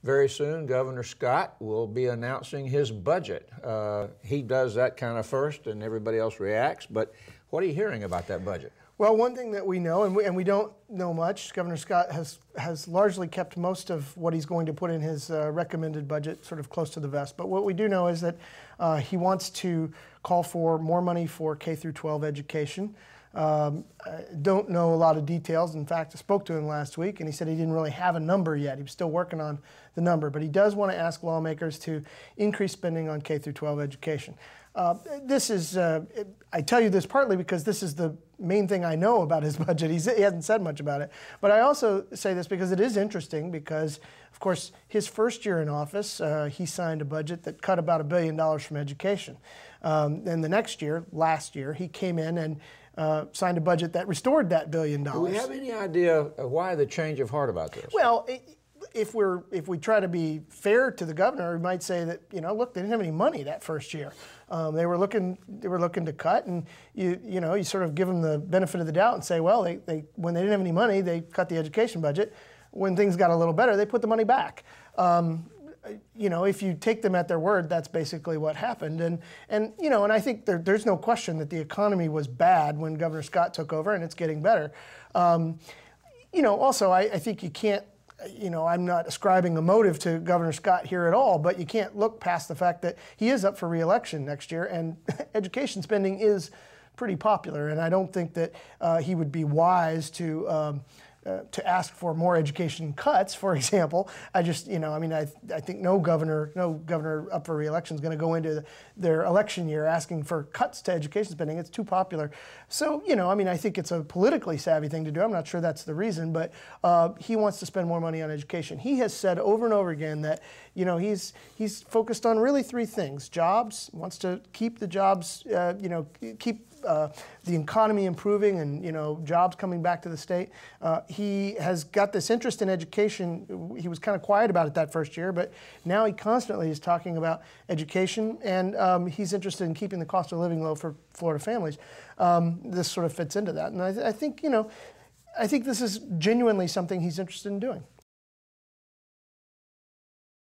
very soon, Governor Scott will be announcing his budget. He does that kind of first, and everybody else reacts. But what are you hearing about that budget? Well, one thing that we know, and we don't know much, Governor Scott has largely kept most of what he's going to put in his recommended budget sort of close to the vest. But what we do know is that he wants to call for more money for K through 12 education. I don't know a lot of details. In fact, I spoke to him last week, and he said he didn't really have a number yet. He was still working on the number, but he does want to ask lawmakers to increase spending on K through 12 education. This is, I tell you this partly because this is the main thing I know about his budget. He hasn't said much about it. But I also say this because it is interesting because, of course, his first year in office, he signed a budget that cut about $1 billion from education. And the next year, last year, he came in and signed a budget that restored that $1 billion. Do we have any idea why the change of heart about this? Well, if we try to be fair to the governor, we might say that, you know, look, they didn't have any money that first year. They were looking to cut, and you sort of give them the benefit of the doubt and say, well, they when they didn't have any money, they cut the education budget. When things got a little better, they put the money back. You know, if you take them at their word, that's basically what happened. And you know, and I think there's no question that the economy was bad when Governor Scott took over, and it's getting better. You know, also I think you can't. You know, I'm not ascribing a motive to Governor Scott here at all, but you can't look past the fact that he is up for re-election next year, and education spending is pretty popular, and I don't think that he would be wise to ask for more education cuts, for example. I just, you know, I mean, I think no governor up for re-election is going to go into their election year asking for cuts to education spending. It's too popular. So, you know, I mean, I think it's a politically savvy thing to do. I'm not sure that's the reason, but he wants to spend more money on education. He has said over and over again that, you know, he's focused on really three things: jobs, wants to keep the jobs, you know, keep the economy improving and, you know, jobs coming back to the state. He has got this interest in education. He was kind of quiet about it that first year, but now he constantly is talking about education, and he's interested in keeping the cost of living low for Florida families. This sort of fits into that, and I think, you know, I think this is genuinely something he's interested in doing.